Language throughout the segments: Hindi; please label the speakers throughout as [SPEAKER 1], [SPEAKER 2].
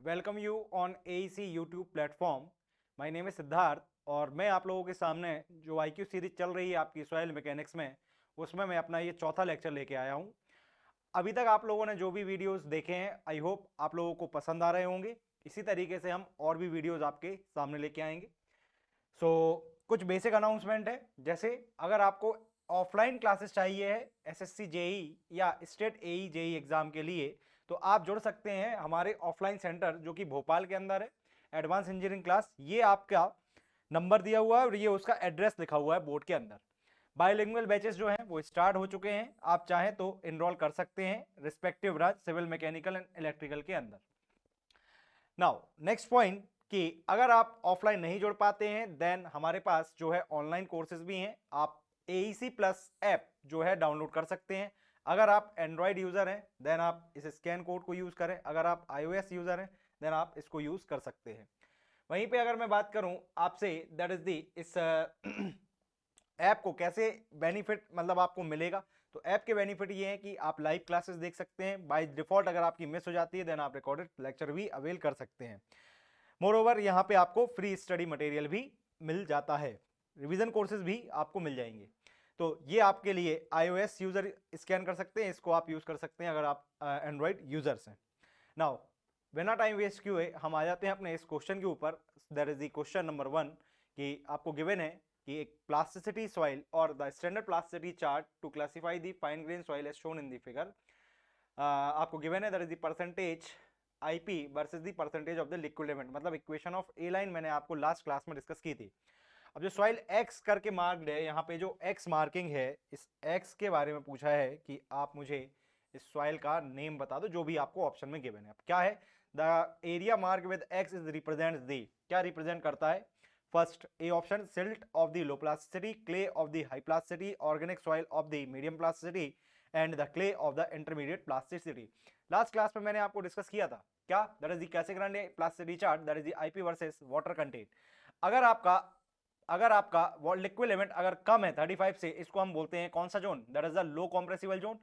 [SPEAKER 1] Welcome you on AEC YouTube platform. My name is Siddharth और मैं आप लोगों के सामने जो IQ सीरीज चल रही है आपकी सॉइल मैकेनिक्स में, उसमें मैं अपना ये चौथा लेक्चर लेके आया हूँ। अभी तक आप लोगों ने जो भी वीडियोस देखे हैं, आई होप आप लोगों को पसंद आ रहे होंगे। इसी तरीके से हम और भी वीडियोस आपके सामने लेके आएंगे। सो कुछ बेसिक अनाउंसमेंट है, जैसे अगर आपको ऑफलाइन क्लासेस चाहिए है SSC जेई या स्टेट AE जेई एग्जाम के लिए, तो आप जुड़ सकते हैं हमारे ऑफलाइन सेंटर जो कि भोपाल के अंदर है। एडवांस इंजीनियरिंग क्लास, ये आपका नंबर दिया हुआ है और ये उसका एड्रेस लिखा हुआ है बोर्ड के अंदर। बायलिंगुअल बैचेस जो हैं वो स्टार्ट हो चुके हैं, आप चाहें तो इनरोल कर सकते हैं respective branch civil, mechanical and electrical के अंदर। नाउ नेक्स्ट पॉइंट कि अगर आप ऑफलाइन नहीं जुड़ पाते हैं देन हमारे पास जो है ऑनलाइन कोर्सेज भी हैं। आप AEC प्लस ऐप जो है डाउनलोड कर सकते हैं। अगर आप एंड्रॉयड यूजर हैं देन आप इस स्कैन कोड को यूज करें, अगर आप iOS यूजर हैं देन आप इसको यूज कर सकते हैं। वहीं पे अगर मैं बात करूं आपसे, दैट इज दी इस ऐप को कैसे बेनिफिट मतलब आपको मिलेगा, तो ऐप के बेनिफिट ये है कि आप लाइव क्लासेस देख सकते हैं। बाय डिफॉल्ट अगर आपकी मिस हो जाती है देन आप रिकॉर्डेड लेक्चर भी अवेल कर सकते हैं। मोर ओवर यहाँ पे आपको फ्री स्टडी मटेरियल भी मिल जाता है, रिवीजन कोर्सेज भी आपको मिल जाएंगे। तो ये आपके लिए iOS यूजर स्कैन कर सकते हैं, इसको आप यूज कर सकते हैं अगर आप एंड्रॉइड यूजर्स हैं। नाउ बिना टाइम वेस्ट किए हम आ जाते हैं अपने इस क्वेश्चन के ऊपर। That is the question number 1 कि आपको गिवन है कि एक प्लास्टिसिटी सॉइल और the standard plasticity chart to classify the fine grain soil as shown in the figure. आपको गिवन है that is the percentage IP versus the percentage of the liquid element, मतलब इक्वेशन ऑफ ए लाइन मैंने आपको लास्ट क्लास में डिस्कस की थी। अब जो सॉइल X करके मार्क्ड है, यहाँ पे जो X मार्किंग है, इस X के बारे में पूछा है कि आप मुझे इस सॉइल का नेम बता दो जो भी आपको ऑप्शन में गिवन है। अब क्या है, the area mark with X is represent the, क्या रिप्रेजेंट करता है? First a option, silt of the low plasticity, clay of the high plasticity, organic soil of the medium plasticity and the clay of the intermediate plasticity. Last class में मैंने आपको डिस्कस किया था क्या, that is the Casagrande plasticity chart, that is the IP versus water content. अगर आपका लिक्विड एलिमेंट अगर कम है 35 से, इसको हम बोलते हैं कौन सा zone, that is the low compressible zone.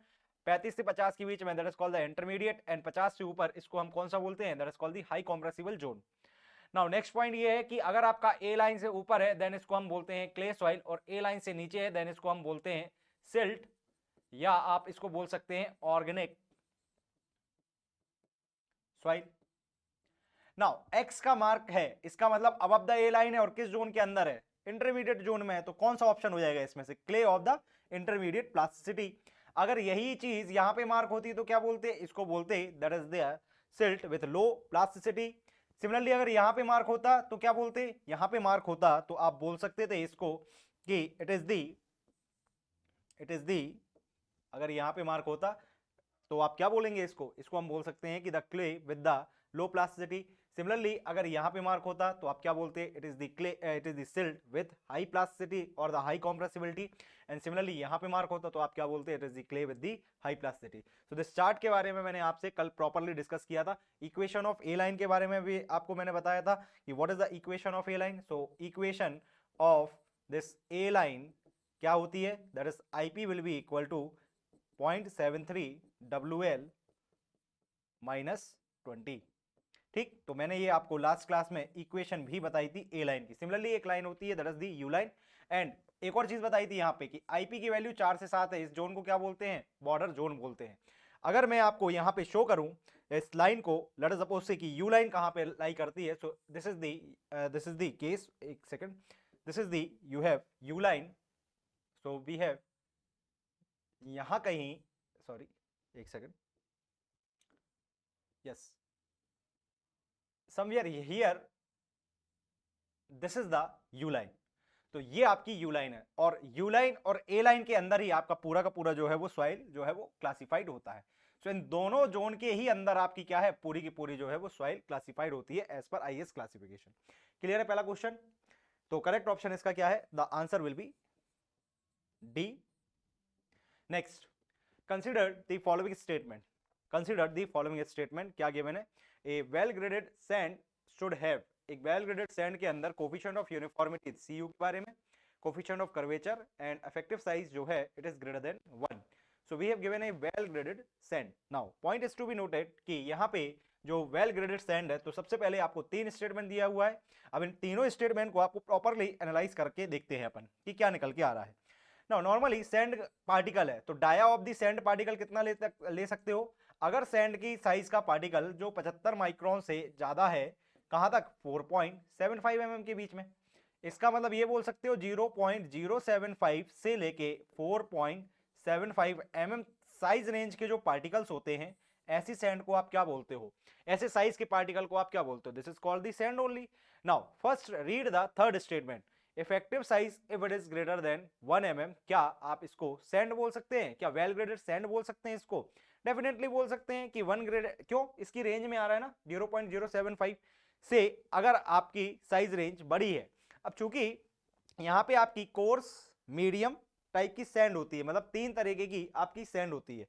[SPEAKER 1] 35 से 50 के बीच में that is called the intermediate, and 50 से ऊपर इसको हम कौन सा बोलते हैं, that is called the high compressible zone. Now next point ये है कि अगर आपका ए लाइन से ऊपर है देन इसको हम बोलते हैं क्ले सॉइल, और ए लाइन से नीचे है देन इसको हम बोलते हैं सिल्ट, या आप इसको बोल सकते हैं ऑर्गेनिक सॉइल। नाउ एक्स का मार्क है, इसका मतलब अबव द ए लाइन है और किस जोन के अंदर है, इंटरमीडिएट जोन में है, तो कौन सा ऑप्शन हो जाएगा इसमें से, clay of the intermediate plasticity. अगर यही चीज यहां पे मार्क होती तो क्या बोलते, इसको बोलते that is the silt with low plasticity. Similarly अगर यहां पे मार्क होता तो क्या बोलते, यहां पे मार्क होता तो आप बोल सकते थे इसको कि इट इज दी अगर यहां पे मार्क होता तो आप क्या बोलेंगे, इसको हम बोल सकते हैं कि the clay with the low plasticity. Similarly अगर यहां पे मार्क होता तो आप क्या बोलते, it is the clay, it is the silt with high plasticity और the high compressibility. And similarly यहां पे मार्क होता तो आप क्या बोलते, it is the clay with the high plasticity. So this chart के बारे में मैंने आपसे कल प्रॉपर्ली डिस्कस किया था। इक्वेशन ऑफ ए लाइन के बारे में भी आपको मैंने बताया था कि what is the equation of a line. So equation of this a line क्या होती है, that is IP will be equal to 0.73 WL -20। ठीक, तो मैंने ये आपको लास्ट क्लास में इक्वेशन भी बताई थी ए लाइन की। सिमिलरली एक लाइन होती है that is the you line. And एक और चीज बताई थी यहाँ पे कि IP की वैल्यू 4 से 7 है, इस जोन को क्या बोलते हैं, बॉर्डर जोन बोलते हैं। अगर मैं आपको यहाँ पे शो करूं इस लाइन को, लेट अस सपोज से कि यू लाइन कहाँ पे लाई करती है, so this is the case, एक second, this is the U have U line, so we have यहां कहीं, सॉरी एक second, yes, somewhere here this is the U line. तो ये आपकी यू लाइन है, और यू लाइन और ए लाइन के अंदर ही आपका पूरा का पूरा जो है वो सॉइल जो है वो क्लासिफाइड होता है। सो इन दोनों जोन के ही अंदर आपकी क्या है, पूरी की पूरी जो है वो सॉइल क्लासिफाइड होती है as per IS classification. Clear है पहला क्वेश्चन? तो करेक्ट ऑप्शन इसका क्या है, the answer will be D। Next, consider the following statement, consider the following statement, क्या गिवन है, a well graded sand should have, एक वेल ग्रेडेड सैंड के अंदर कोफिशिएंट ऑफ यूनिफॉर्मिटी CU के बारे में, coefficient of curvature and effective size जो है it is greater than 1। So we have given a well graded sand. Now point is to be noted कि यहाँ पे जो वेल ग्रेडेड सैंड है, तो सबसे पहले आपको 3 स्टेटमेंट दिया हुआ है। अब इन तीनों स्टेटमेंट को आपको प्रॉपरली एनालाइज करके देखते हैं अपन कि क्या निकल के आ रहा है। नाउ नॉर्मली सैंड पार्टिकल है, तो dia of the sand particle कितना ले सकते हो? अगर सैंड की साइज का पार्टिकल जो 75 माइक्रोन से ज्यादा है, कहां तक? 4.75 mm के बीच में। इसका मतलब ये बोल सकते हो 0.075 से लेके 4.75 mm साइज रेंज के जो पार्टिकल्स होते हैं, ऐसी सैंड को आप क्या बोलते हो? ऐसे साइज के पार्टिकल को आप क्या बोलते हो? This is called the sand only. Now first read the third statement, effective size if it is greater than 1 mm। क्या आप इसको सैंड बोल सकते हैं? क्या वेल ग्रेडेड सैंड बोल सकते हैं इसको? डेफिनेटली बोल सकते हैं कि 1 ग्रेड, क्यों? इसकी रेंज में आ रहा है ना 0.075 से, अगर आपकी साइज रेंज बड़ी है। अब चूंकि यहाँ पे आपकी कोर्स, मीडियम टाइप की सैंड होती है, मतलब 3 तरीके की आपकी सैंड होती है।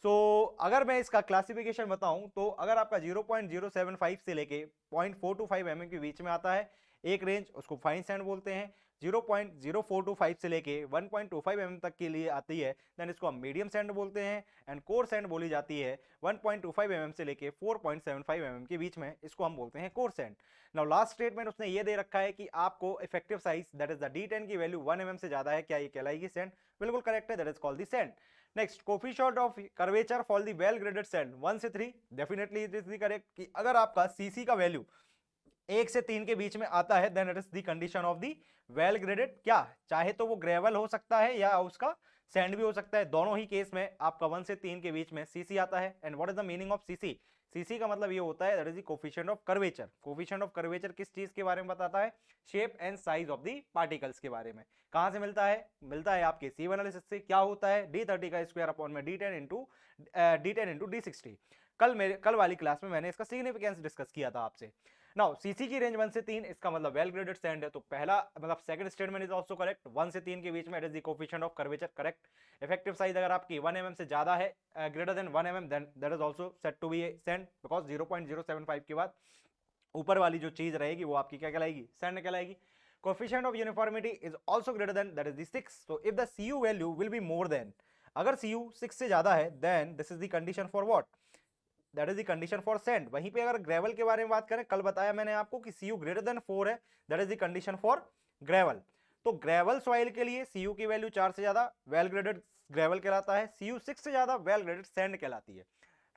[SPEAKER 1] सो अगर मैं इसका क्लासिफिकेशन बताऊं, तो अगर आपका 0.075 से लेके 0.425 mm के बीच में आता है एक रेंज, उसको फाइन सैंड बोलते हैं। 0.0425 से लेके 1.25 mm तक के लिए आती है, देन इसको हम मीडियम सैंड बोलते हैं। एंड कोर सैंड बोली जाती है 1.25 mm से लेके 4.75 mm के बीच में, इसको हम बोलते हैं core sand. Now last statement उसने ये दे रखा है कि आपको effective size that is the D10 की वैल्यू 1 mm से ज्यादा है, क्या ये कहलाएगी सैंड? बिल्कुल करेक्ट है, that is called the sand. Next, coefficient of curvature for the well graded sand 1 से 3, definitely it is the correct कि अगर आपका सीसी का वैल्यू 1 से 3 के बीच में आता है, then it is the condition of the well graded. क्या चाहे तो वो ग्रेवल हो सकता है या उसका सैंड भी हो सकता है, दोनों ही केस में आपका 1 से 3 के बीच में सीसी आता है। And what is the meaning of CC? CC का मतलब ये होता है that is the coefficient of curvature. Coefficient of curvature किस चीज के बारे में बताता है? Shape and size of the particles के बारे में। कहां से मिलता है? मिलता है आपके सी एनालिसिस से। क्या होता है? D30 का स्क्वायर अपॉन में D10 इंटू D60। कल वाली क्लास में मैंने इसका सिग्निफिकेंस डिस्कस किया था आपसे। नाउ सीसी की रेंज 1 से 3, इसका मतलब वेल ग्रेडेड सैंड है, तो पहला मतलब second statement is also correct. 1 से 3 के बीच में it is the coefficient of curvature, correct. Effective size अगर आपकी 1 mm से ज्यादा है, greater than 1 mm, then that is also set to be a sand, because 0.075 के बाद ऊपर वाली जो चीज रहेगी वो आपकी क्या कहलाएगी? सैंड कहलाएगी। Coefficient of uniformity is also greater than that is the 6। So if the CU value will be more than, अगर CU 6 से ज्यादा है, then this is the condition for what? That is the condition for sand. वहीं पे अगर ग्रेवल के बारे में बात करें, कल बताया मैंने आपको कि CU ग्रेटर देन 4 है, that is the condition for gravel. तो ग्रेवल सॉइल के लिए CU की वैल्यू 4 से ज्यादा वेल ग्रेडेड ग्रेवल कहलाता है, CU 6 से ज्यादा वेल ग्रेडेड सैंड कहलाती है,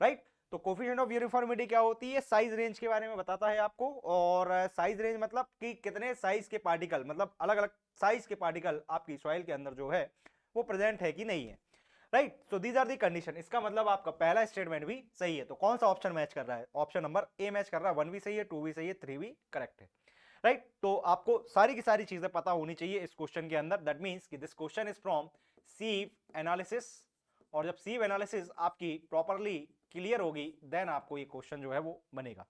[SPEAKER 1] राइट। तो कोफिशिएंट ऑफ यूनिफॉर्मिटी क्या होती है? साइज रेंज के बारे में बताता है आपको। और साइज रेंज मतलब कि कितने साइज के पार्टिकल, मतलब अलग अलग साइज के पार्टिकल आपकी सॉइल के अंदर जो है वो प्रेजेंट है कि नहीं है, right. So these are the condition. इसका मतलब आपका पहला स्टेटमेंट भी सही है। तो कौन सा ऑप्शन मैच कर रहा है? ऑप्शन नंबर ए मैच कर रहा है। 1 भी सही है, 2 भी सही है, 3 भी करेक्ट है, राइट। तो आपको सारी की सारी चीजें पता होनी चाहिए इस क्वेश्चन के अंदर। दैट मीन्स कि this question is from sieve analysis, और जब सीव एनालिसिस आपकी प्रॉपरली क्लियर होगी, देन आपको ये क्वेश्चन जो है वो बनेगा।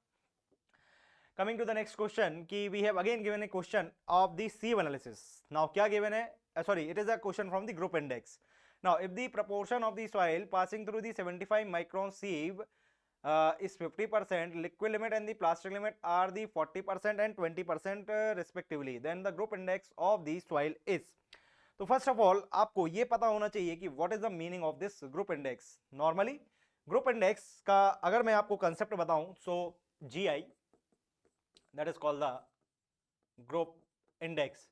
[SPEAKER 1] Coming to the next question कि we have again given a question of the sieve analysis. Now क्या गिवन है? Sorry, it is a question from the group index. Now, if the proportion of the soil passing through the 75 micron sieve is 50%, liquid limit and the plastic limit are the 40% and 20% respectively, then the group index of the soil is. तो फर्स्ट ऑफ ऑल आपको ये पता होना चाहिए कि what is the meaning of this group index. Normally group index का अगर मैं आपको कंसेप्ट बताऊं, सो GI, that is called the group index.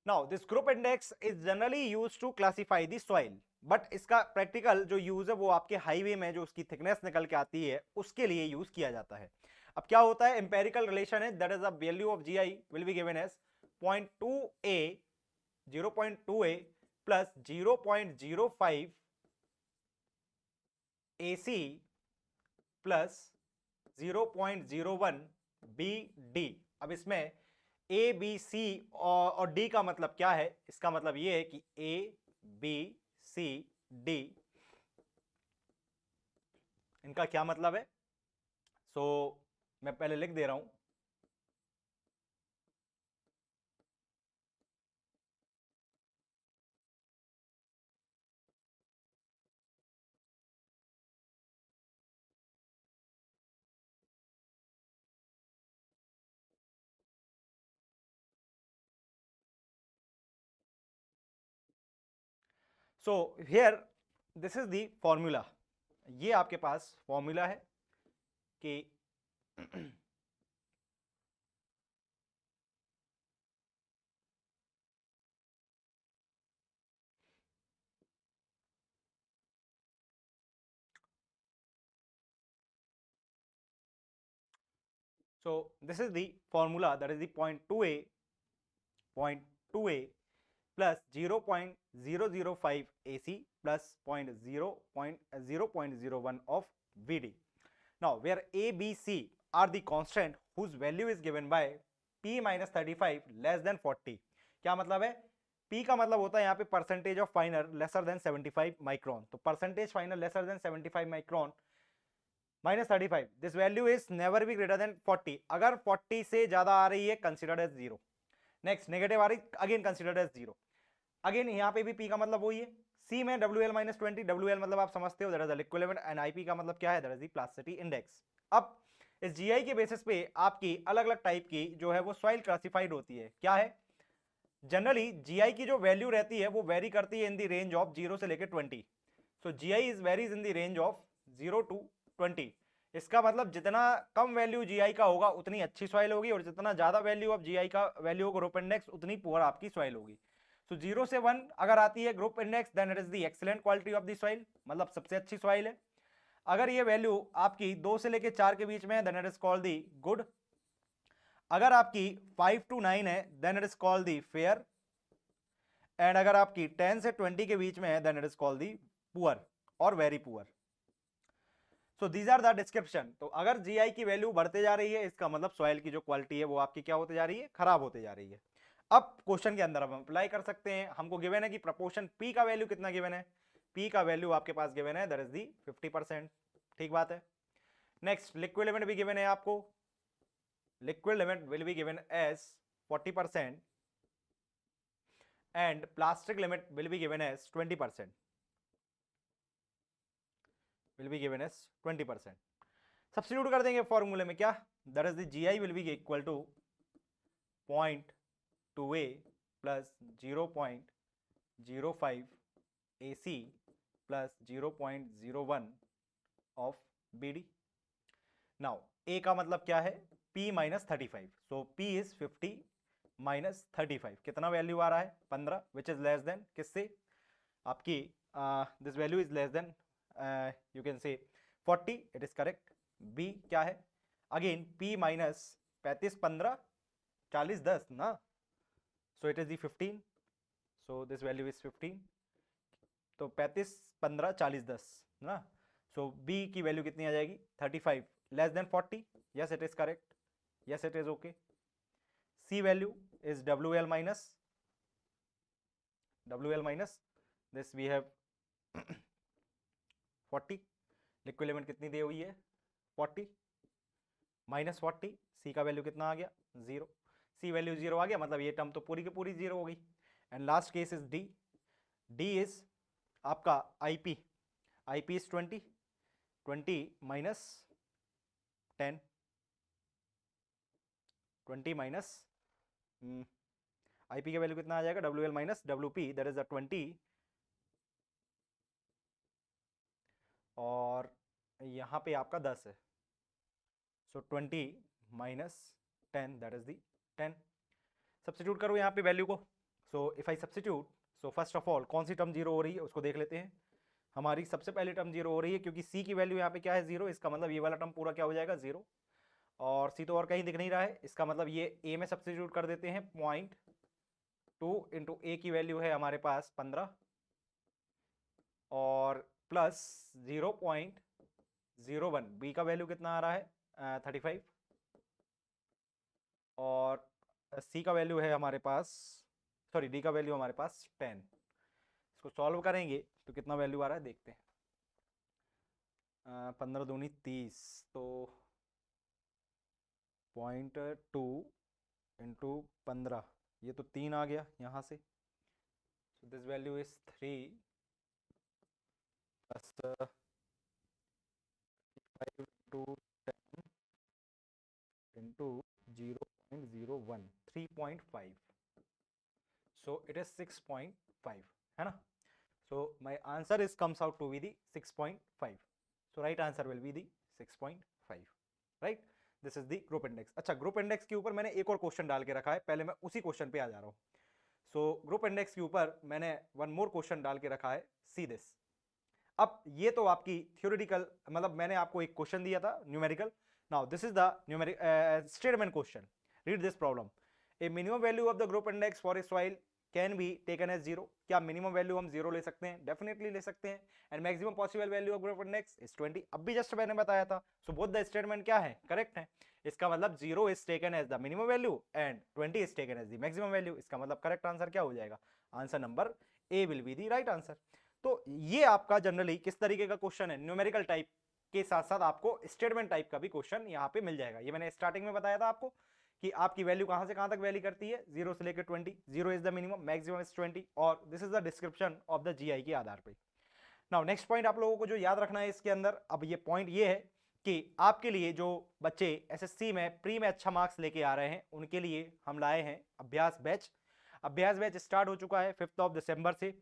[SPEAKER 1] Now, this group index is generally used to classify the soil, but इसका प्रैक्टिकल जो यूज है वो आपके हाईवे में जो उसकी थिकनेस निकल के आती है उसके लिए यूज किया जाता है। अब क्या होता है? एम्पेरिकल रिलेशन है, that is the value of GI will be given as 0.2a 0.2a plus 0.05 AC plus 0.01 BD। अब इसमें ए बी सी और डी का मतलब क्या है? इसका मतलब ये है कि ABCD इनका क्या मतलब है? सो मैं पहले लिख दे रहा हूं। So here this is the formula. ये आपके पास फॉर्मूला है कि so this is the formula, that is the point 2a plus 0.005 AC plus 0.01 of VD. Now where A, B, C are the constant whose value is given by P minus 35 less than 40. क्या मतलब है? P का मतलब होता है यहाँ पे percentage of finer lesser than 75 micron. तो percentage finer lesser than 75 micron minus 35, this value is never be greater than 40. अगर 40 से ज्यादा आ रही है considered as 0. नेक्स्ट नेगेटिव आ रही अगेन कंसिडर्ड एज 0. अगेन यहाँ पे भी P का मतलब वही है. C में WL माइनस 20, WL मतलब आप समझते हो that is the liquid element, and IP का मतलब क्या है, that is the plasticity index. अब इस GI के बेसिस पे आपकी अलग अलग टाइप की जो है वो सॉइल क्लासिफाइड होती है. क्या है? जनरली GI की जो वैल्यू रहती है वो वेरी करती है इन द रेंज ऑफ 0 से लेकर 20. सो GI is varies in the range of 0 to 20. इसका मतलब जितना कम वैल्यू GI का होगा उतनी अच्छी सॉइल होगी, और जितना ज्यादा वैल्यू ऑफ GI का वैल्यू होगा ग्रुप इंडेक्स उतनी पुअर आपकी सॉइल होगी. सो 0 से 1 अगर आती है group index then it is the excellent quality of the soil, मतलब सबसे अच्छी सॉइल है. अगर ये वैल्यू आपकी 2 से लेकर 4 के बीच में है then it is called the good. अगर आपकी 5 to 9 है then it is called the fair, and अगर आपकी 10 से 20 के बीच में है then it is called the poor और very poor. So these are the description. तो अगर GI की वैल्यू बढ़ते जा रही है इसका मतलब सॉइल की जो क्वालिटी है वो आपकी क्या होते जा रही है, खराब होते जा रही है. अब क्वेश्चन के अंदर हम अप्लाई कर सकते हैं. हमको गिवन है कि प्रपोर्शन P का वैल्यू कितना गिवन है. P का वैल्यू आपके पास गिवन है दैट इज दी 50%. ठीक बात है. नेक्स्ट लिक्विड लिमिट भी गिवन है आपको. Liquid limit will be given as 40% and plastic limit will be given as 20%. will be given as 20%. Substitute कर देंगे फॉर्मूले में. क्या? That is the GI will be equal to 0.2a plus 0.05 AC plus 0.01 of BD. Now A का मतलब क्या है, P minus 35. So P is 50 minus 35. कितना वैल्यू आ रहा है, 15, विच इज लेस देन किससे, आपकी this value is less than you can say 40. it is correct. B क्या है, अगेन P माइनस 35 15 40 10 ना, so it is the 15. so this value is 15. तो 35 15 40 10 ना, so B की वैल्यू कितनी आ जाएगी, 35 less than 40. yes it is correct. yes it is okay. C value is WL minus this we have 40. Liquid limit कितनी दी हुई है, 40 माइनस 40. C का वैल्यू कितना आ गया, 0. C वैल्यू 0 आ गया, मतलब ये टर्म तो पूरी की पूरी 0 हो गई. And last case is D. D is आपका IP. IP is 20 minus 10. 20 minus IP का वैल्यू कितना आ जाएगा, WL minus WP, that is the 20. और यहाँ पे आपका 10 है. सो 20 minus 10 that is the 10. Substitute करो यहाँ पे वैल्यू को. So if I substitute, so first of all कौन सी टर्म 0 हो रही है उसको देख लेते हैं. हमारी सबसे पहले टर्म 0 हो रही है क्योंकि C की वैल्यू यहाँ पे क्या है, 0. इसका मतलब ये वाला टर्म पूरा क्या हो जाएगा, 0. और C तो और कहीं दिख नहीं रहा है, इसका मतलब ये A में सब्स्टिट्यूट कर देते हैं. 0.2 इंटू A की वैल्यू है हमारे पास 15 और प्लस 0.01. B का वैल्यू कितना आ रहा है, 35. और C का वैल्यू है हमारे पास, सॉरी D का वैल्यू हमारे पास 10. इसको सॉल्व करेंगे तो कितना वैल्यू आ रहा है देखते हैं. 15 दूनी 30, तो 0.2 इंटू 15, ये तो 3 आ गया यहाँ से. So this value is 3 plus 5 into 10 into 0.01, 3.5. so it is 6.5 है ना. so my answer is comes out to be the 6.5. so right answer will be the 6.5. Right, this is the group index. अच्छा, ग्रुप इंडेक्स के ऊपर मैंने एक और क्वेश्चन डाल के रखा है, पहले मैं उसी क्वेश्चन पे आ जा रहा हूँ। सो ग्रुप इंडेक्स के ऊपर मैंने वन मोर क्वेश्चन डाल के रखा है, सी दिस। अब ये तो आपकी थ्योरेटिकल, मतलब मैंने आपको एक क्वेश्चन दिया था numerical. Now this is the numeric statement question. Read this problem. A minimum value of the group index for a soil can be taken as zero. क्या मिनिमम वैल्यू हम जीरो ले सकते हैं? डेफिनेटली ले सकते हैं। And maximum possible value of group index is 20। अब भी जस्ट मैंने बताया था। सो बोथ द स्टेटमेंट क्या है? करेक्ट है। इसका मतलब zero is taken as the minimum value and 20 is taken as the maximum value. इसका मतलब करेक्ट आंसर क्या हो जाएगा? Answer number A will be the right answer. तो ये आपका जनरली किस तरीके का क्वेश्चन है? न्यूमेरिकल टाइप के साथ साथ आपको स्टेटमेंट टाइप का भी क्वेश्चन यहाँ पे मिल जाएगा। ये मैंने स्टार्टिंग में बताया था आपको कि आपकी वैल्यू कहां से कहां तक वैली करती है, 0 से लेकर 20। 0 is the minimum, maximum is 20, और this is the description of the GI के आधार पे। नाउ नेक्स्ट पॉइंट आप लोगों को जो याद रखना है इसके अंदर, अब ये पॉइंट ये है कि आपके लिए जो बच्चे एसएससी में प्री में अच्छा मार्क्स लेके आ रहे हैं, उनके लिए हम लाए हैं अभ्यास बैच। अभ्यास बैच स्टार्ट हो चुका है 5 दिसंबर से।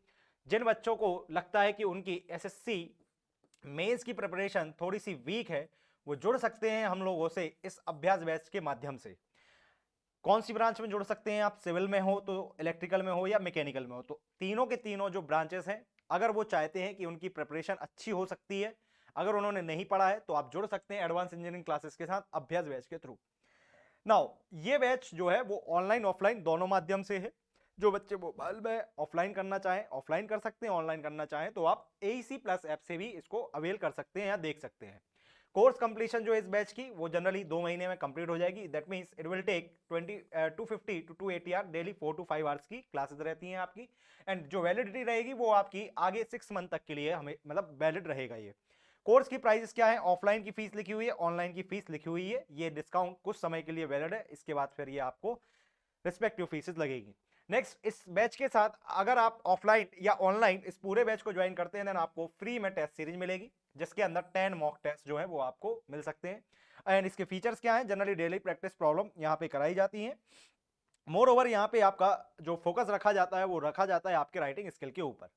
[SPEAKER 1] जिन बच्चों को लगता है कि उनकी एसएससी मेंस की प्रिपरेशन थोड़ी सी वीक है, वो जुड़ सकते हैं हम लोगों से इस अभ्यास बैच के माध्यम से। कौन सी ब्रांच में जुड़ सकते हैं आप? सिविल में हो तो, इलेक्ट्रिकल में हो या मैकेनिकल में हो तो, तीनों के तीनों जो ब्रांचेस हैं, अगर वो चाहते हैं कि उनकी प्रिपरेशन अच्छी हो सकती है, अगर उन्होंने नहीं पढ़ा है, तो आप जुड़ सकते हैं एडवांस इंजीनियरिंग क्लासेस के साथ अभ्यास बैच के थ्रू। नाउ ये बैच जो है वो ऑनलाइन ऑफलाइन दोनों माध्यम से है। जो बच्चे मोबाइल में ऑफलाइन करना चाहें ऑफलाइन कर सकते हैं, ऑनलाइन करना चाहें तो आप AEC प्लस ऐप से भी इसको अवेल कर सकते हैं या देख सकते हैं। कोर्स कंप्लीशन जो है इस बैच की वो जनरली 2 महीने में कंप्लीट हो जाएगी। That means it will take 250 to 280 hour daily, 4 to 5 hours की क्लासेस रहती हैं आपकी। एंड जो वैलिडिटी रहेगी वो आपकी आगे 6 मंथ तक के लिए हमें मतलब वैलिड रहेगा। ये कोर्स की प्राइस क्या है? ऑफलाइन की फीस लिखी हुई है, ऑनलाइन की फीस लिखी हुई है। ये डिस्काउंट कुछ समय के लिए वैलिड है, इसके बाद फिर ये आपको रिस्पेक्टिव फीसेस लगेगी। नेक्स्ट, इस बैच के साथ अगर आप ऑफलाइन या ऑनलाइन इस पूरे बैच को ज्वाइन करते हैं देन आपको फ्री में टेस्ट सीरीज मिलेगी, जिसके अंदर 10 मॉक टेस्ट जो है वो आपको मिल सकते हैं। एंड इसके फीचर्स क्या हैं? जनरली डेली प्रैक्टिस प्रॉब्लम यहाँ पे कराई जाती है। मोर ओवर यहाँ पे आपका जो फोकस रखा जाता है वो रखा जाता है आपके राइटिंग स्किल के ऊपर।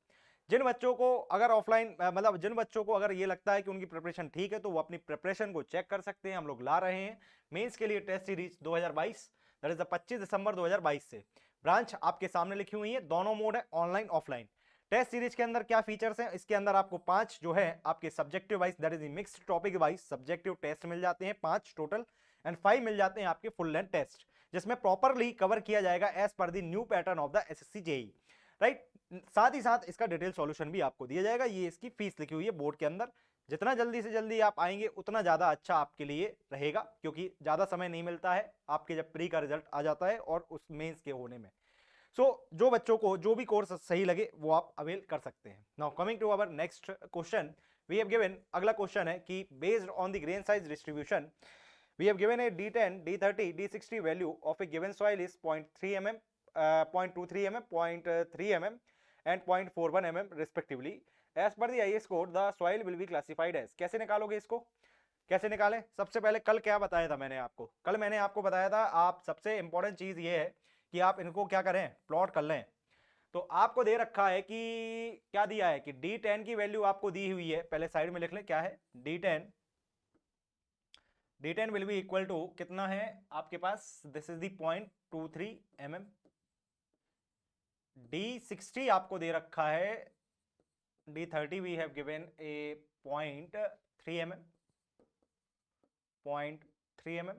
[SPEAKER 1] जिन बच्चों को अगर ऑफलाइन मतलब जिन बच्चों को अगर ये लगता है कि उनकी प्रिपरेशन ठीक है तो वो अपनी प्रिपरेशन को चेक कर सकते हैं। हम लोग ला रहे हैं मेंस के लिए test series 2022, that is the 25 December 2022 से। ब्रांच आपके सामने लिखी हुई है, दोनों मोड है, ऑनलाइन ऑफलाइन। टेस्ट सीरीज के अंदर क्या फीचर्स हैं? इसके अंदर आपको 5 जो है आपके subjective wise, that is mixed topic wise subjective test मिल जाते हैं 5 टोटल, एंड 5 मिल जाते हैं आपके फुल लेंथ टेस्ट, जिसमें प्रॉपरली कवर किया जाएगा as per the new pattern of the SSC JEE, right. साथ ही साथ इसका डिटेल सॉल्यूशन भी आपको दिया जाएगा। ये इसकी फीस लिखी हुई है बोर्ड के अंदर। जितना जल्दी से जल्दी आप आएंगे उतना ज्यादा अच्छा आपके लिए रहेगा, क्योंकि ज्यादा समय नहीं मिलता है आपके जब प्री का रिजल्ट आ जाता है और उस मेंस के होने में। सो जो बच्चों को जो भी कोर्स सही लगे वो आप अवेल कर सकते हैं। Now coming to our next question, we have given, अगला क्वेश्चन है कि based on the grain size distribution we have given a D10, D30, D60 value of a given soil is 0.3 mm, 0.23 mm, 0.3 mm and 0.41 mm respectively. As per the IS code, the soil will be classified as. कैसे निकालोगे इसको? कैसे निकालें? सबसे पहले कल क्या बताया था मैंने आपको? कल मैंने आपको बताया था आप सबसे इंपॉर्टेंट चीज ये है कि आप इनको क्या करें, प्लॉट कर लें। तो आपको दे रखा है कि क्या दिया है कि D10 की वैल्यू आपको दी हुई है, पहले साइड में लिख लें क्या है। D10 will be equal to कितना है आपके पास? This is the 0.23 mm। D60 आपको दे रखा है, D30 we have given a 0.3 mm, 0.3 mm,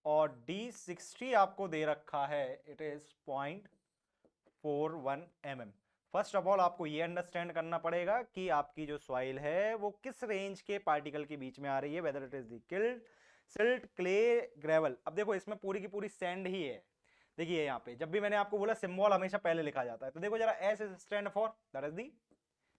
[SPEAKER 1] और D60 आपको दे रखा है it is 0.41 mm। First of all आपको ये अंडरस्टैंड करना पड़ेगा कि आपकी जो सॉइल है वो किस रेंज के पार्टिकल के बीच में आ रही है, weather it is the killed, silt, clay, gravel. अब देखो इसमें पूरी की पूरी सैंड ही है। देखिए यहाँ पे जब भी मैंने आपको बोला सिंबल हमेशा पहले लिखा जाता है, तो देखो जरा S is stand for, that is the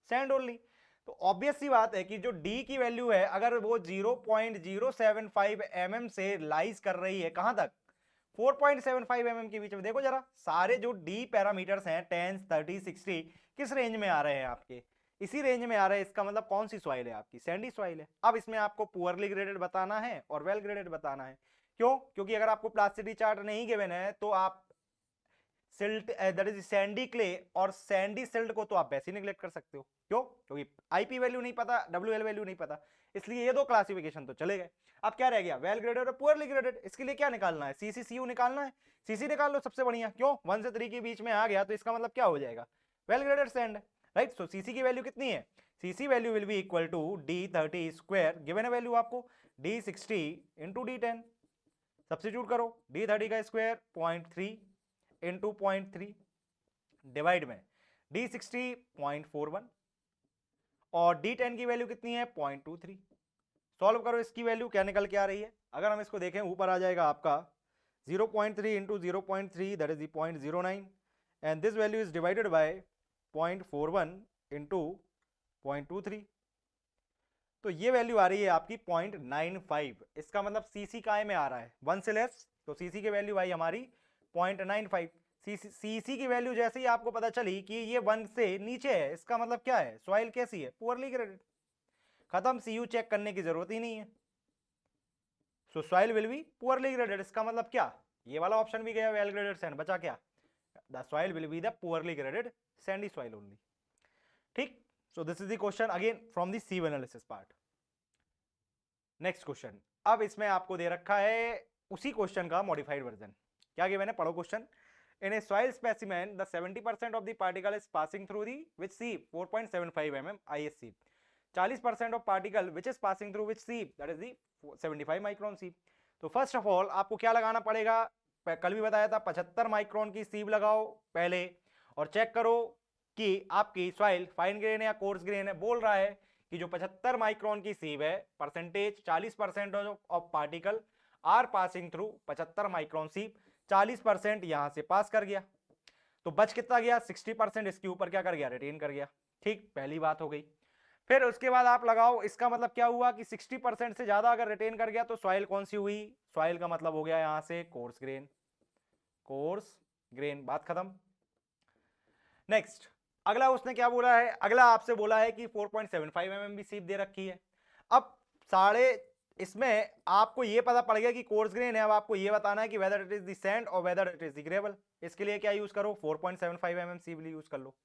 [SPEAKER 1] sand only. तो ऑब्वियस सी बात है कि जो डी की वैल्यू है अगर वो 0.075 mm से लाइज कर रही है कहां तक, 4.75 mm के बीच में। देखो जरा सारे जो डी पैरामीटर्स हैं 10, 30, 60 किस रेंज में आ रहे हैं आपके, इसी रेंज में आ रहे हैं। इसका मतलब कौन सी सॉइल है आपकी, सैंडी सॉइल है। अब इसमें आपको पुअरली ग्रेडेड बताना है और वेल ग्रेडेड बताना है। क्यों? क्योंकि अगर आपको प्लास्टिसिटी चार्ट नहीं गिवन है तो आप silt that is Sandy clay और सैंडी सिल्ट को तो आप वैसे ही निगलेक्ट कर सकते हो। क्यों? क्योंकि आईपी वैल्यू नहीं पता, डब्ल्यूएल वैल्यू नहीं पता, इसलिए ये दो क्लासिफिकेशन तो चले गए। अब क्या रह गया? वेल ग्रेडेड और पुअरली ग्रेडेड। इसके लिए क्या निकालना है? सीसीसीयू निकालना है। सीसी निकाल लो, सबसे बढ़िया। क्यों? 1 से 3 के बीच में आ गया तो इसका मतलब क्या हो जाएगा? Well graded sand, right. So CC की वैल्यू कितनी है? CC value will be equal to D30 square, given है वैल्यू आपको D60 इंटू D10। सब्स्टिट्यूट करो, D30 का स्क्वायर 0.3 इंटू 0.3 डिवाइड में D60 0.41 और D10 की वैल्यू कितनी है? 0.23। सॉल्व करो, इसकी वैल्यू क्या निकल के आ रही है? अगर हम इसको देखें, ऊपर आ जाएगा आपका 0.3 into 0.3 that is 0.09 and this value is divided by 0.41 into 0.23, तो ये वैल्यू आ रही है आपकी 0.95। इसका मतलब सीसी काय में आ रहा है? 1 से लेस, तो सीसी की वैल्यू आई हमारी 0.95। सीसी की वैल्यू जैसे ही आपको पता चली कि ये 1 से नीचे है, इसका मतलब क्या है? सॉइल कैसी है? Poorly graded. खत्म, सीयू चेक करने की जरूरत ही नहीं है। सो soil will B poorly graded. इसका मतलब क्या? ये वाला ऑप्शन भी गया, वेल ग्रेडेड सैंड, बचा क्या? The soil will be the poorly graded sandy soil only. ठीक। So this is the question again from the sieve analysis part. Next question, अब इसमें आपको दे रखा है उसी क्वेश्चन का मॉडिफाइड वर्जन। क्या गिवन है? पढ़ो question. In a soil specimen the 70% of the particle is passing through the which sieve 4.75 mm ISC, 40% of particle which is passing through which sieve that is the 75 micron sieve. तो फर्स्ट ऑफ ऑल आपको क्या लगाना पड़ेगा? कल भी बताया था 75 माइक्रोन की सीव लगाओ पहले और चेक करो कि आपकी सॉइल फाइन ग्रेन है या कोर्स ग्रेन है। बोल रहा है कि जो 75 माइक्रोन की सीव है, percentage 40% of particle are passing through 75 micron sieve, 40% यहां से पास कर गया, तो बच कितना गया? 60%। इसके ऊपर क्या कर गया? रिटेन कर गया। ठीक, पहली बात हो गई। फिर उसके बाद आप लगाओ, इसका मतलब क्या हुआ कि 60% से ज्यादा अगर रिटेन कर गया तो सॉइल कौन सी हुई? सॉइल का मतलब हो गया यहां से कोर्स ग्रेन। कोर्स ग्रेन, बात खत्म। नेक्स्ट, अगला उसने क्या बोला है? अगला आपसे बोला है कि 4.75 mm भी सीप दे रखी है। अब साढ़े इसमें आपको ये पता पड़ गया कि कोर्स ग्रेन है। अब आपको ये बताना है कि whether it is the sand और whether it is the gravel. इसके लिए क्या यूज करो? 4.75 mm सीप यूज कर लो।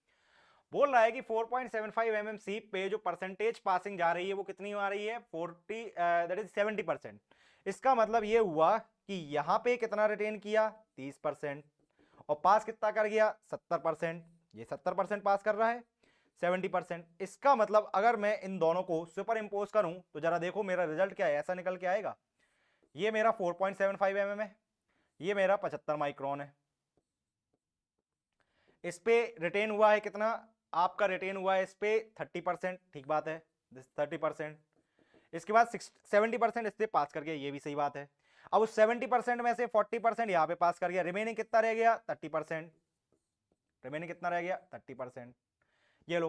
[SPEAKER 1] बोल रहा है कि 4.75 mm सीप पे जो परसेंटेज पासिंग जा रही है वो कितनी आ रही है? 40 दैट इज 70%। इसका मतलब ये हुआ कि यहां पे कितना रिटेन किया? 30%, और पास कितना कर गया? 70%। ये 70% पास कर रहा है, 70%। इसका मतलब अगर मैं इन दोनों को सुपर इंपोज करूं तो जरा देखो मेरा रिजल्ट क्या है। ऐसा निकल के आएगा, ये मेरा 4.75 mm है, ये मेरा 75 माइक्रोन है। इस पे रिटेन हुआ है कितना? आपका रिटेन हुआ है इस पे 30%। ठीक बात है, 30%। इसके बाद 70% इस पे पास कर गया, ये भी सही बात है। अब उस 70% में से 40% यहां पे पास कर गया, रिमेनिंग कितना रह गया? 30%। रिमेनिंग कितना रह गया? 30%। ये लो।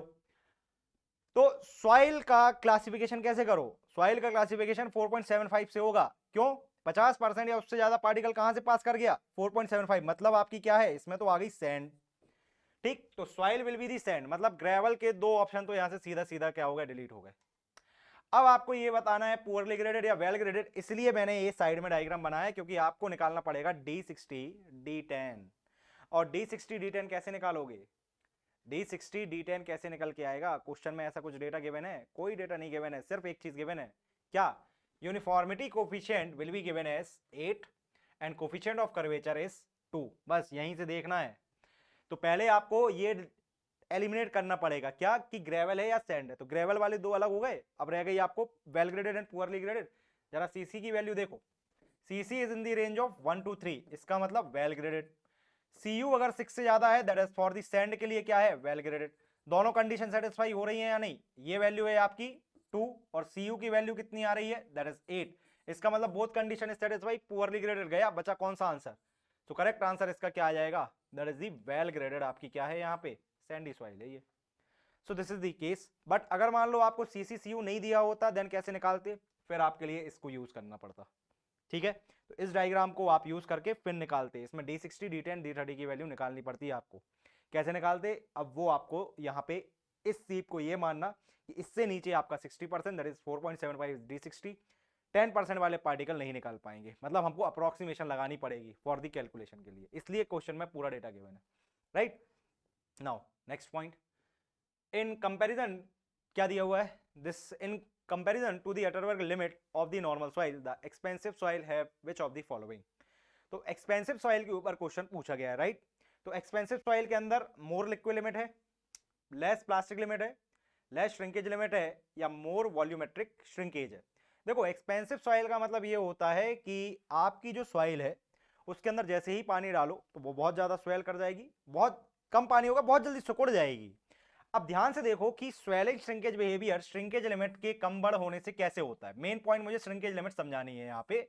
[SPEAKER 1] तो सॉइल का क्लासिफिकेशन कैसे करो? सॉइल का क्लासिफिकेशन 4.75 से होगा। क्यों? 50% या उससे ज्यादा पार्टिकल कहां से पास कर गया? 4.75। मतलब आपकी क्या है? इसमें तो आ गई सैंड। ठीक, तो soil will be the sand, मतलब ग्रेवल के दो ऑप्शन तो यहां से सीधा सीधा क्या हो गए? डिलीट हो गए। अब आपको ये बताना है पुअरली ग्रेडेड या वेल ग्रेडेड, इसलिए मैंने ये साइड में डायग्राम बनाया क्योंकि आपको निकालना पड़ेगा D60 D10। और D60 D10 कैसे निकालोगे? D60 D10 कैसे निकल के आएगा? क्वेश्चन में ऐसा कुछ डेटा गिवन है? कोई डेटा नहीं गिवन है, सिर्फ एक चीज गिवन है। क्या? Uniformity coefficient will be given as 8 and coefficient of curvature is 2। बस यहीं से देखना है। तो पहले आपको ये एलिमिनेट करना पड़ेगा क्या कि ग्रेवल है या सैंड है। तो ग्रेवल वाले दो अलग हो गए, अब रह गई आपको well graded and poorly graded. जरा सीसी की वैल्यू देखो, CC is in the range of 1 to 3, इसका मतलब वेल ग्रेडेड। सीयू अगर 6 से ज्यादा है that is for the sand के लिए क्या है? Well graded. दोनों कंडीशन सेटिस्फाई हो रही है या नहीं? ये वैल्यू है आपकी 2 और सीयू की वैल्यू कितनी आ रही है? That is 8। इसका मतलब both condition is satisfy, poorly graded गया, बचा कौन सा आंसर? तो करेक्ट आंसर इसका क्या आ जाएगा? That is the well graded. आपकी क्या है यहाँ पे? सैंडी सॉइल है ये। सो this is the case. But अगर मान लो आपको CCCU नहीं दिया होता देन कैसे निकालते? फिर आपके लिए इसको यूज करना पड़ता। ठीक है, तो इस डायग्राम को आप यूज करके फिर निकालते। इसमें D60 D10 D30 की वैल्यू निकालनी पड़ती है आपको। कैसे निकालते? अब वो आपको यहाँ पे इस सीप को ये मानना कि इससे नीचे आपका 60% दैट इज 4.75 D60, 10% वाले पार्टिकल नहीं निकाल पाएंगे, मतलब हमको अप्रोक्सीमेशन लगानी पड़ेगी फॉर द कैलकुलेशन के लिए, इसलिए क्वेश्चन में पूरा डेटा गिवन है, right. Now next point, in comparison क्या दिया हुआ है, this in comparison to the Atterberg limit of the normal soil the expansive soil have which of the following. तो एक्सपेंसिव सॉइल के ऊपर क्वेश्चन पूछा गया है, राइट। तो एक्सपेंसिव सॉइल के अंदर मोर लिक्विड लिमिट है, लेस प्लास्टिक लिमिट है, लेस श्रिंकेज लिमिट है, या मोर वॉल्यूमेट्रिक श्रिंकेज है। देखो एक्सपेंसिव सॉइल का मतलब ये होता है कि आपकी जो सॉइल है उसके अंदर जैसे ही पानी डालो तो वो बहुत ज्यादा स्वेल कर जाएगी, बहुत कम पानी होगा बहुत जल्दी सिकुड़ जाएगी। अब ध्यान से देखो कि swelling shrinkage behaviour shrinkage limit के कम बढ़ होने से कैसे होता है। मेन पॉइंट मुझे श्रिंकेज लिमिट समझानी है यहाँ पे।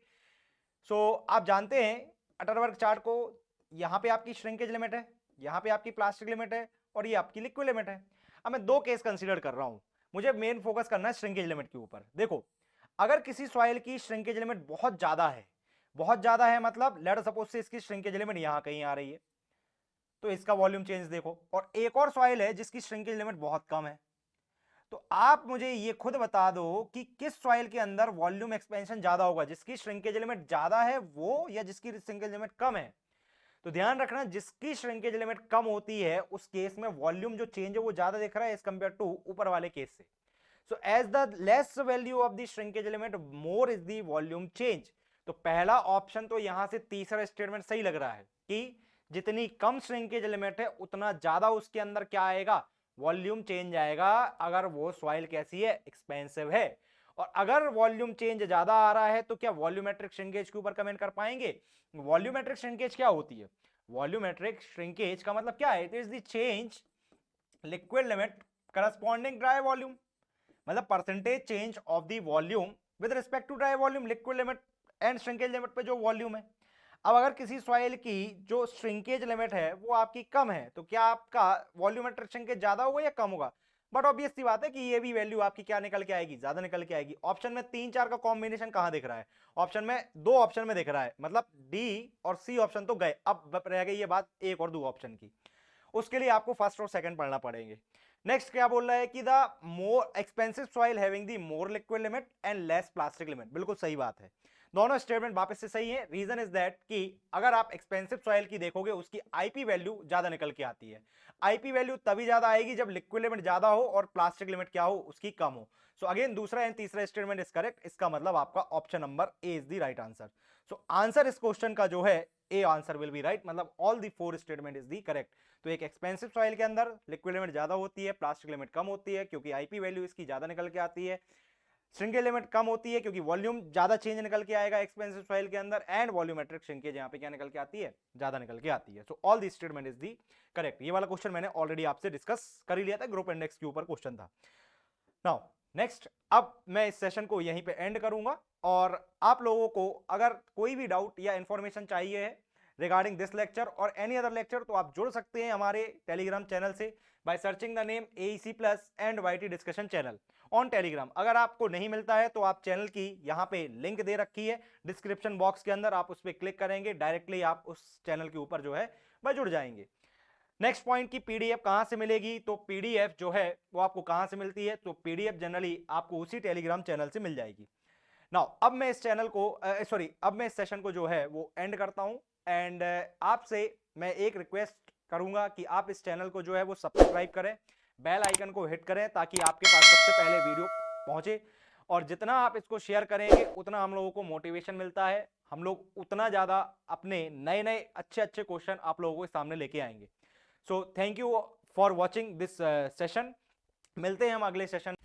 [SPEAKER 1] सो आप जानते हैं अटरबर्ग चार्ट को, यहाँ पे आपकी श्रिंकेज लिमिट है, यहाँ पे आपकी प्लास्टिक लिमिट है, और ये आपकी लिक्विड लिमिट है। अब मैं दो केस कंसीडर कर रहा हूं, मुझे मेन फोकस करना है श्रिंकेज लिमिट के ऊपर। देखो अगर किसी सॉइल की श्रिंकेज लिमिट बहुत ज्यादा है, बहुत ज्यादा है मतलब लेट सपोज से इसकी श्रिंकेज लिमिट यहां कहीं आ रही है, तो इसका वॉल्यूम चेंज देखो। और एक और सॉइल है जिसकी श्रिंकेज लिमिट बहुत कम है, तो आप मुझे ये खुद बता दो कि किस सॉइल के अंदर वॉल्यूम एक्सपेंशन ज्यादा होगा, जिसकी श्रिंकेज लिमिट ज्यादा है वो या जिसकी श्रिंकेज लिमिट कम है। तो ध्यान रखना जिसकी श्रिंकेज लिमिट कम होती है उस केस में वॉल्यूम जो चेंज है वो ज्यादा दिख रहा है एज कंपेयर टू ऊपर वाले केस से। So as the less value of the shrinkage limit more is the volume change. तो पहला ऑप्शन तो यहां से तीसरा स्टेटमेंट सही लग रहा है कि जितनी कम श्रिंकेज लिमिट है उतना ज्यादा उसके अंदर क्या आएगा, वॉल्यूम चेंज आएगा, अगर वो सॉइल कैसी है, एक्सपेंसिव है। और अगर वॉल्यूम चेंज ज्यादा आ रहा है तो क्या वॉल्यूमेट्रिक श्रिंकेज के ऊपर कमेंट कर पाएंगे। वॉल्यूमेट्रिक श्रिंकेज क्या होती है, वॉल्यूमेट्रिक श्रिंकेज का मतलब क्या है, it is the change liquid limit corresponding dry volume, मतलब percentage change of the volume with respect to dry volume, liquid limit and shrinkage limit पे जो वॉल्यूम है। अब अगर किसी सॉइल की जो श्रिंकेज लिमिट है वो आपकी कम है तो क्या आपका वॉल्यूमेट्रिक श्रिंकेज ज्यादा होगा या कम होगा। बट ऑब्वियस सी बात है कि ये भी वैल्यू आपकी क्या निकल के आएगी, ज्यादा निकल के आएगी। ऑप्शन में 3-4 का कॉम्बिनेशन कहां दिख रहा है, ऑप्शन में दो ऑप्शन में दिख रहा है, मतलब डी और सी ऑप्शन तो गए, अब रह गई ये बात एक और दो ऑप्शन की। उसके लिए आपको फर्स्ट और सेकंड पढ़ना पड़ेंगे। नेक्स्ट क्या बोल रहा है कि the more expensive soil having the more liquid limit and less plastic limit. बिल्कुल सही बात है, दोनों स्टेटमेंट वापस से सही है। रीजन इज दैट कि अगर आप एक्सपेंसिव सॉइल की देखोगे उसकी आईपी वैल्यू ज्यादा निकल के आती है। आईपी वैल्यू तभी ज्यादा आएगी जब लिक्विड लिमिट ज्यादा हो और प्लास्टिक लिमिट क्या हो, उसकी कम हो। सो अगेन दूसरा एंड तीसरा स्टेटमेंट इज करेक्ट, इसका मतलब आपका option number a is the right answer. So answer इस क्वेश्चन का जो है a answer will be right, मतलब all the 4 statement is the correct. तो एक एक्सपेंसिव सॉइल के अंदर लिक्विड लिमिट ज्यादा होती है, प्लास्टिक लिमिट कम होती है क्योंकि आईपी वैल्यू इसकी ज्यादा निकल के आती है, श्रिंकेज लिमिट कम होती है क्योंकि वॉल्यूम ज्यादा चेंज निकल के आएगा एक्सपेंसिव सॉइल के अंदर, एंड वॉल्यूमेट्रिक श्रिंकेज यहाँ पे क्या निकल के आती है, ज्यादा निकल के आती है। So all the statement is the correct. ये वाला क्वेश्चन मैंने ऑलरेडी आपसे डिस्कस कर ही लिया था, ग्रुप इंडेक्स के ऊपर क्वेश्चन था। नाउ नेक्स्ट, अब मैं इस सेशन को यहीं पे एंड करूंगा, और आप लोगों को अगर कोई भी डाउट या इंफॉर्मेशन चाहिए है रिगार्डिंग दिस लेक्चर और एनी अदर लेक्चर तो आप जुड़ सकते हैं हमारे टेलीग्राम चैनल से by searching the name AEC plus and YT discussion channel on Telegram. अगर आपको नहीं मिलता है तो आप चैनल की यहाँ पे लिंक दे रखी है डिस्क्रिप्शन बॉक्स के अंदर, आप उस पर क्लिक करेंगे डायरेक्टली आप उस चैनल के ऊपर जो है वह जुड़ जाएंगे। नेक्स्ट पॉइंट की पीडीएफ कहां से मिलेगी, तो पीडीएफ जो है वो आपको कहां से मिलती है, तो पीडीएफ जनरली आपको उसी टेलीग्राम चैनल से मिल जाएगी। नाउ अब मैं इस चैनल को अब मैं इस सेशन को जो है वो एंड करता हूं, एंड आपसे मैं एक रिक्वेस्ट करूंगा कि आप इस चैनल को जो है वो सब्सक्राइब करें, बेल आइकन को हिट करें ताकि आपके पास सबसे पहले वीडियो पहुंचे, और जितना आप इसको शेयर करेंगे उतना हम लोगों को मोटिवेशन मिलता है, हम लोग उतना ज़्यादा अपने नए नए अच्छे अच्छे क्वेश्चन आप लोगों के सामने लेके आएंगे। So thank you for watching this session, मिलते हैं हम अगले सेशन।